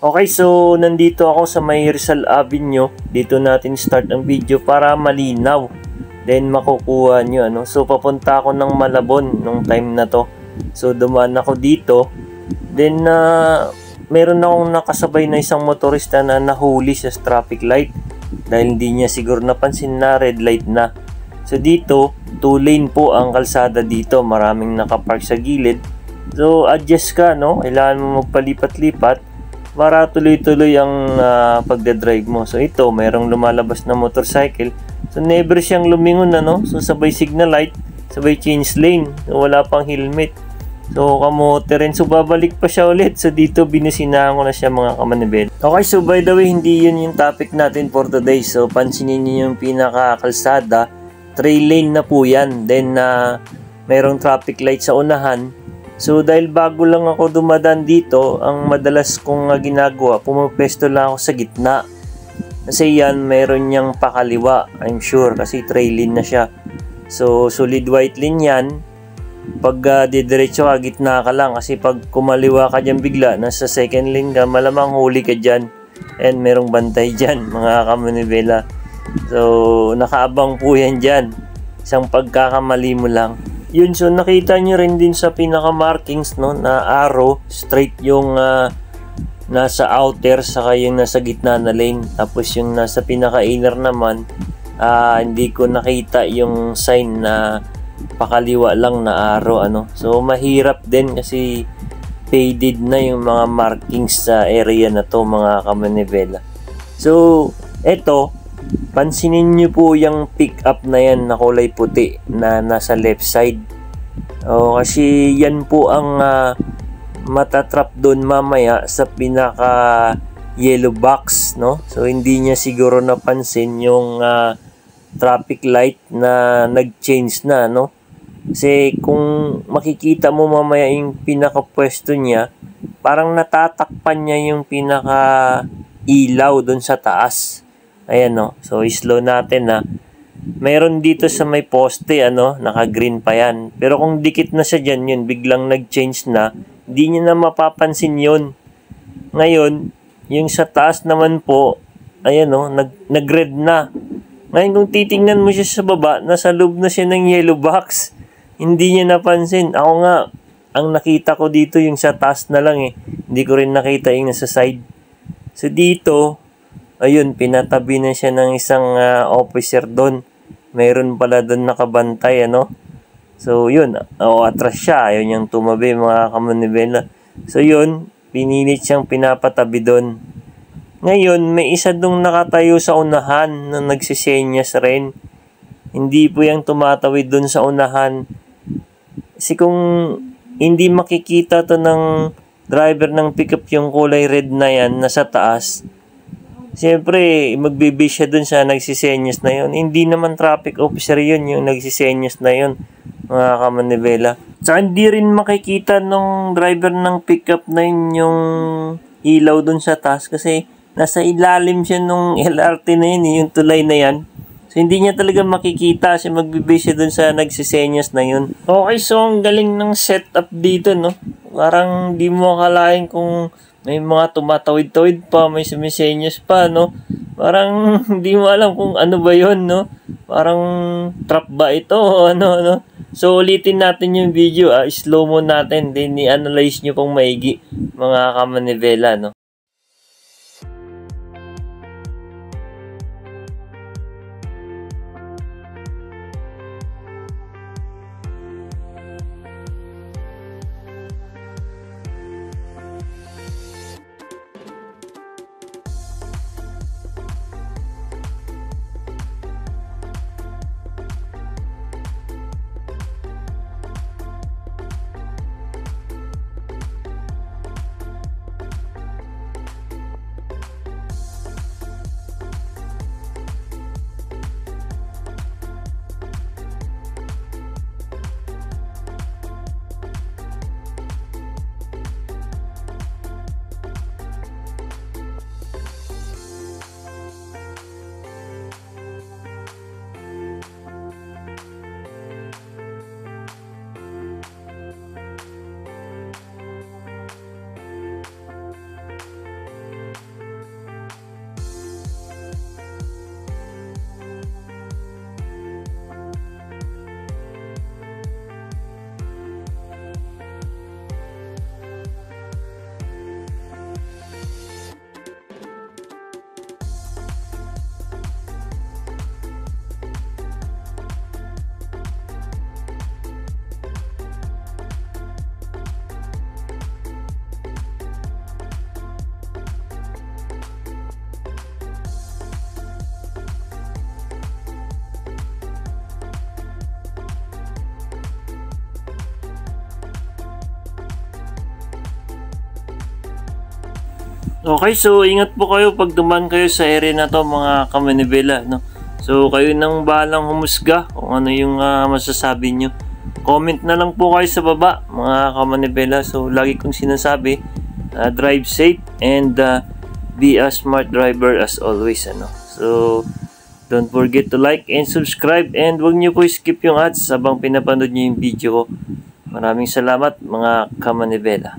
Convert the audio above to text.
Okay, so nandito ako sa may Rizal Avenue. Dito natin start ang video para malinaw. Then makukuha nyo ano. So papunta ako ng Malabon nung time na to. So dumaan ako dito. Then meron akong nakasabay na isang motorista na nahuli sa traffic light. Dahil hindi niya siguro napansin na red light na. So dito, 2 lane po ang kalsada dito. Maraming nakapark sa gilid. So adjust ka no. Kailangan mo magpalipat-lipat para tuloy-tuloy ang pagdadrive mo. So ito, mayroong lumalabas na motorcycle. So never siyang lumingon ano. So sabay signal light, sabay change lane. So wala pang helmet. So kamote rin. So babalik pa siya ulit. So dito binusinahan ko na siya mga kamanibel. Okay, so by the way, hindi yun yung topic natin for today. So pansinin niyo yung pinaka-kalsada. 3 lane na po yan. Then mayroong traffic light sa unahan. So dahil bago lang ako dumadaan dito, ang madalas kong ginagawa, pumapwesto lang ako sa gitna. Kasi yan, meron niyang pakaliwa, I'm sure, kasi 3 lane na siya. So solid white lane yan. Pag didiretso ka, gitna ka lang. Kasi pag kumaliwa ka dyan bigla, nasa second lane ka, malamang huli ka dyan. And merong bantay dyan, mga kamanibela. So nakaabang po yan dyan. Isang pagkakamali mo lang. Yun, so nakita nyo rin din sa pinaka markings no, na arrow, straight yung nasa outer saka yung nasa gitna na lane. Tapos yung nasa pinaka inner naman, hindi ko nakita yung sign na pakaliwa lang na arrow ano. So mahirap din kasi faded na yung mga markings sa area na to mga kamanibela. So eto, pansinin nyo po yung pick up na yan na kulay puti na nasa left side. Kasi yan po ang matatrap doon mamaya sa pinaka yellow box no. So hindi niya siguro napansin yung traffic light na nag-change na no. Kasi kung makikita mo mamaya yung pinaka pwesto niya, parang natatakpan niya yung pinaka ilaw doon sa taas. Ayan no. So slow natin na. Meron dito sa may poste ano, naka-green pa yan. Pero kung dikit na siya diyan, yun biglang nag-change na, hindi niya na mapapansin yun. Ngayon, yung sa taas naman po, ayan no, nag-red na. Ngayon kung titingnan mo siya sa baba, nasa loob na siya ng yellow box. Hindi niya napansin. Ako nga, ang nakita ko dito yung sa taas na lang eh. Hindi ko rin nakita yung nasa side. So dito, ayun, pinatabi na siya ng isang officer doon. Mayroon pala doon nakabantay, ano. So, yun. Atras siya. Ayaw niyang tumabi, mga kamanibela. So, yun. Pinilit siyang pinapatabi doon. Ngayon, may isa doon nakatayo sa unahan na nagsisenyas rin. Hindi po yung tumatawid doon sa unahan. Kasi kung hindi makikita to ng driver ng pickup yung kulay red na yan, nasa taas, siyempre, magbibis siya dun sa nagsisenyas na yun. Hindi naman traffic officer yun, yung nagsisenyas na yun, mga kamanibela. Tsaka hindi rin makikita nung driver ng pickup na yun yung ilaw dun sa taas kasi nasa ilalim siya nung LRT na yun, yung tulay na yan. So, hindi niya talaga makikita kasi magbibis siya dun sa nagsisenyas na yun. Okay, so ang galing ng setup dito, no? Parang di mo akalain kung may mga tumatawid-tawid pa, may sumisenyas pa, no? Parang hindi mo alam kung ano ba yon no? Parang trap ba ito o ano, no? So, ulitin natin yung video, slow mo natin, then i-analyze nyo pong maigi, mga kamanibela, no? Okay, so ingat po kayo pag dumaan kayo sa area na to mga kamanibela, no? So kayo nang bahalang humusga kung ano yung masasabi nyo. Comment na lang po kayo sa baba mga kamanibela. So lagi kong sinasabi, drive safe and be a smart driver as always, ano. So don't forget to like and subscribe, and huwag nyo po skip yung ads habang pinapanood nyo yung video ko. Maraming salamat mga kamanibela.